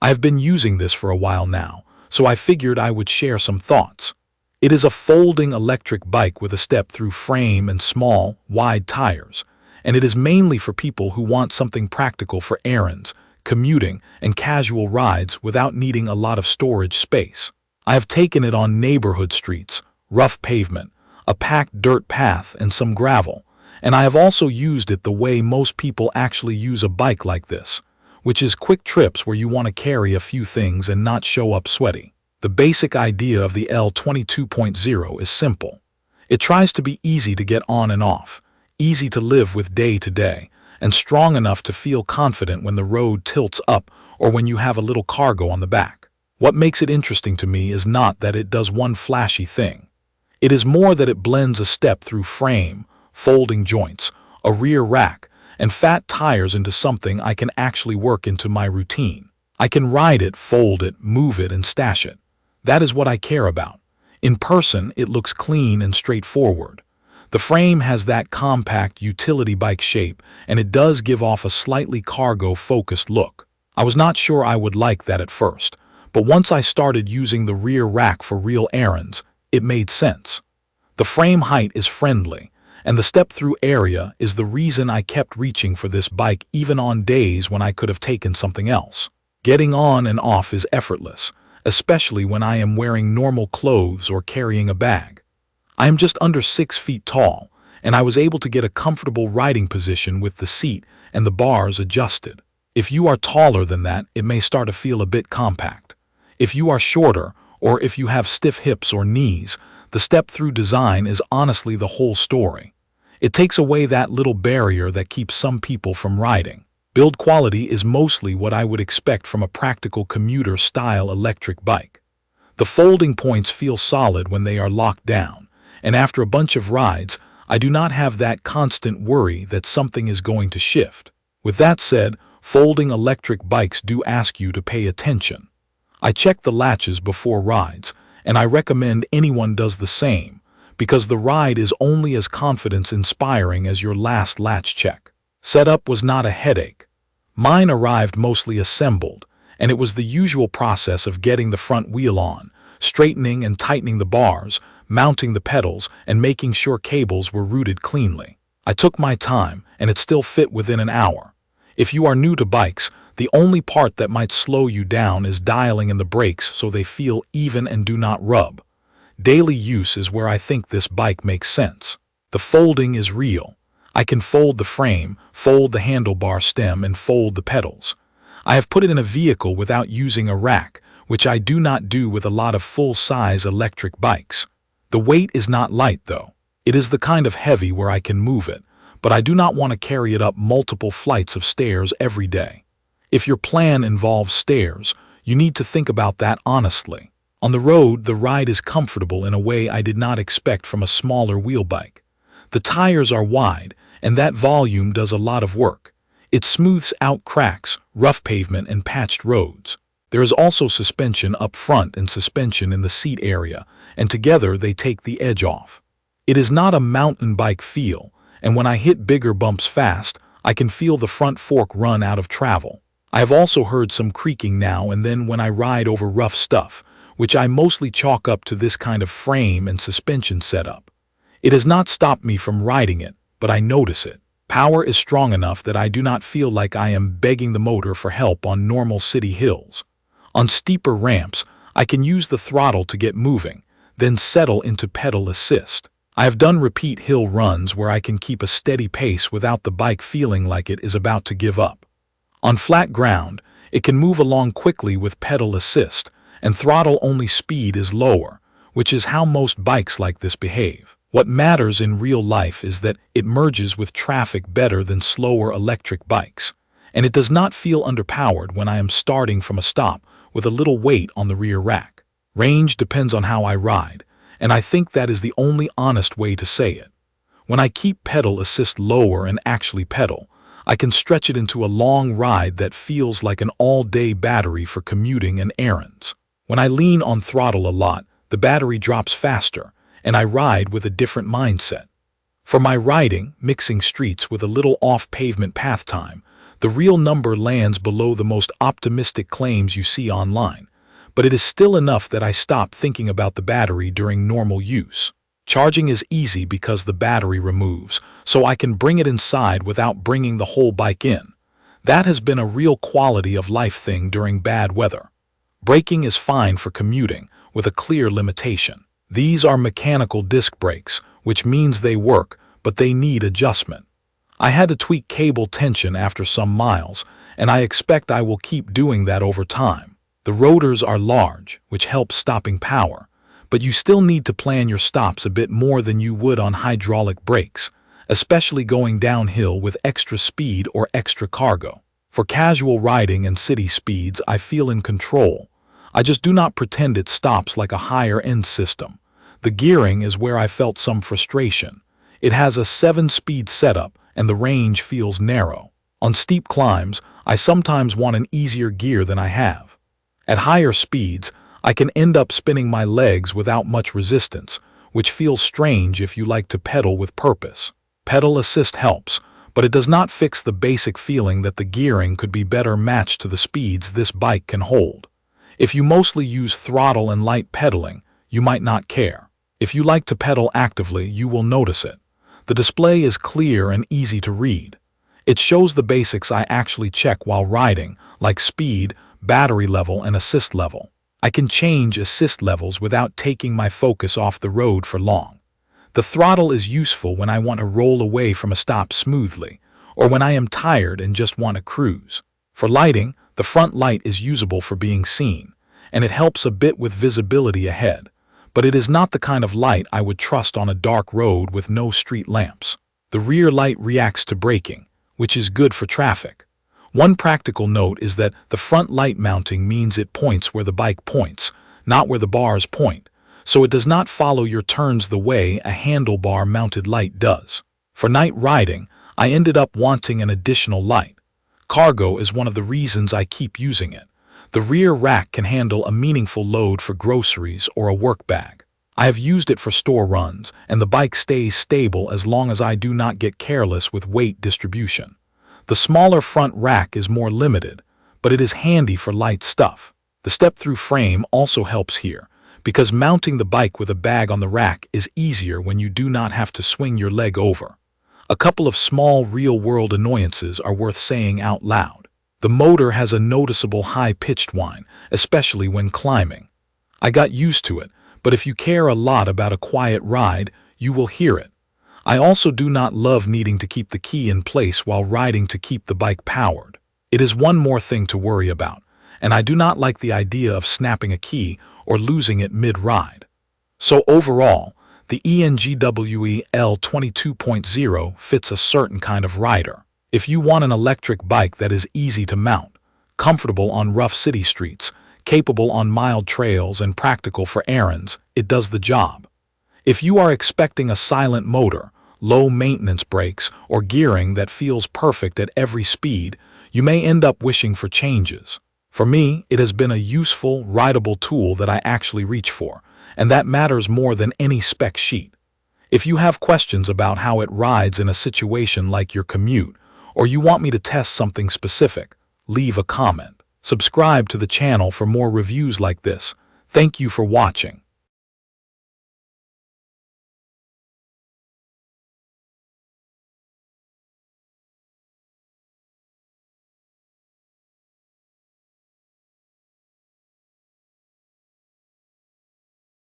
I have been using this for a while now, so I figured I would share some thoughts. It is a folding electric bike with a step-through frame and small, wide tires, and it is mainly for people who want something practical for errands, commuting, and casual rides without needing a lot of storage space. I have taken it on neighborhood streets, rough pavement, a packed dirt path, and some gravel, and I have also used it the way most people actually use a bike like this, which is quick trips where you want to carry a few things and not show up sweaty. The basic idea of the ENGWE 2.0 is simple. It tries to be easy to get on and off, easy to live with day to day, and strong enough to feel confident when the road tilts up or when you have a little cargo on the back. What makes it interesting to me is not that it does one flashy thing. It is more that it blends a step-through frame, folding joints, a rear rack, and fat tires into something I can actually work into my routine. I can ride it, fold it, move it, and stash it. That is what I care about. In person, it looks clean and straightforward. The frame has that compact utility bike shape, and it does give off a slightly cargo-focused look. I was not sure I would like that at first, but once I started using the rear rack for real errands, it made sense. The frame height is friendly, and the step-through area is the reason I kept reaching for this bike even on days when I could have taken something else. Getting on and off is effortless, especially when I am wearing normal clothes or carrying a bag. I am just under 6 feet tall, and I was able to get a comfortable riding position with the seat and the bars adjusted. If you are taller than that, it may start to feel a bit compact. If you are shorter, or if you have stiff hips or knees, the step-through design is honestly the whole story. It takes away that little barrier that keeps some people from riding. Build quality is mostly what I would expect from a practical commuter-style electric bike. The folding points feel solid when they are locked down, and after a bunch of rides, I do not have that constant worry that something is going to shift. With that said, folding electric bikes do ask you to pay attention. I check the latches before rides, and I recommend anyone does the same, because the ride is only as confidence-inspiring as your last latch check. Setup was not a headache. Mine arrived mostly assembled, and it was the usual process of getting the front wheel on, straightening and tightening the bars, mounting the pedals, and making sure cables were routed cleanly. I took my time, and it still fit within an hour. If you are new to bikes, the only part that might slow you down is dialing in the brakes so they feel even and do not rub. Daily use is where I think this bike makes sense. The folding is real. I can fold the frame, fold the handlebar stem, and fold the pedals. I have put it in a vehicle without using a rack, which I do not do with a lot of full-size electric bikes. The weight is not light, though. It is the kind of heavy where I can move it, but I do not want to carry it up multiple flights of stairs every day. If your plan involves stairs, you need to think about that honestly. On the road, the ride is comfortable in a way I did not expect from a smaller wheel bike. The tires are wide, and that volume does a lot of work. It smooths out cracks, rough pavement, and patched roads. There is also suspension up front and suspension in the seat area, and together they take the edge off. It is not a mountain bike feel, and when I hit bigger bumps fast, I can feel the front fork run out of travel. I have also heard some creaking now and then when I ride over rough stuff, which I mostly chalk up to this kind of frame and suspension setup. It has not stopped me from riding it, but I notice it. Power is strong enough that I do not feel like I am begging the motor for help on normal city hills. On steeper ramps, I can use the throttle to get moving, then settle into pedal assist. I have done repeat hill runs where I can keep a steady pace without the bike feeling like it is about to give up. On flat ground, it can move along quickly with pedal assist, and throttle-only speed is lower, which is how most bikes like this behave. What matters in real life is that it merges with traffic better than slower electric bikes, and it does not feel underpowered when I am starting from a stop with a little weight on the rear rack. Range depends on how I ride, and I think that is the only honest way to say it. When I keep pedal assist lower and actually pedal, I can stretch it into a long ride that feels like an all-day battery for commuting and errands. When I lean on throttle a lot, the battery drops faster, and I ride with a different mindset. For my riding, mixing streets with a little off-pavement path time, The real number lands below the most optimistic claims you see online, but it is still enough that I stop thinking about the battery during normal use. Charging is easy because the battery removes, so I can bring it inside without bringing the whole bike in. That has been a real quality of life thing during bad weather. Braking is fine for commuting, with a clear limitation. These are mechanical disc brakes, which means they work, but they need adjustment. I had to tweak cable tension after some miles, and I expect I will keep doing that over time. The rotors are large, which helps stopping power, but you still need to plan your stops a bit more than you would on hydraulic brakes, especially going downhill with extra speed or extra cargo. For casual riding and city speeds, I feel in control. I just do not pretend it stops like a higher-end system. The gearing is where I felt some frustration. It has a 7-speed setup, and the range feels narrow. On steep climbs, I sometimes want an easier gear than I have. At higher speeds, I can end up spinning my legs without much resistance, which feels strange if you like to pedal with purpose. Pedal assist helps, but it does not fix the basic feeling that the gearing could be better matched to the speeds this bike can hold. If you mostly use throttle and light pedaling, you might not care. If you like to pedal actively, you will notice it. The display is clear and easy to read. It shows the basics I actually check while riding, like speed, battery level, and assist level. I can change assist levels without taking my focus off the road for long. The throttle is useful when I want to roll away from a stop smoothly, or when I am tired and just want to cruise. For lighting, the front light is usable for being seen, and it helps a bit with visibility ahead, but it is not the kind of light I would trust on a dark road with no street lamps. The rear light reacts to braking, which is good for traffic. One practical note is that the front light mounting means it points where the bike points, not where the bars point, so it does not follow your turns the way a handlebar-mounted light does. For night riding, I ended up wanting an additional light. Cargo is one of the reasons I keep using it. The rear rack can handle a meaningful load for groceries or a work bag. I have used it for store runs, and the bike stays stable as long as I do not get careless with weight distribution. The smaller front rack is more limited, but it is handy for light stuff. The step-through frame also helps here, because mounting the bike with a bag on the rack is easier when you do not have to swing your leg over. A couple of small real-world annoyances are worth saying out loud. The motor has a noticeable high-pitched whine, especially when climbing. I got used to it, but if you care a lot about a quiet ride, you will hear it. I also do not love needing to keep the key in place while riding to keep the bike powered. It is one more thing to worry about, and I do not like the idea of snapping a key or losing it mid-ride. So overall, the ENGWE L20 2.0 fits a certain kind of rider. If you want an electric bike that is easy to mount, comfortable on rough city streets, capable on mild trails, and practical for errands, it does the job. If you are expecting a silent motor, low-maintenance brakes, or gearing that feels perfect at every speed, you may end up wishing for changes. For me, it has been a useful, rideable tool that I actually reach for, and that matters more than any spec sheet. If you have questions about how it rides in a situation like your commute, or you want me to test something specific, leave a comment. Subscribe to the channel for more reviews like this. Thank you for watching.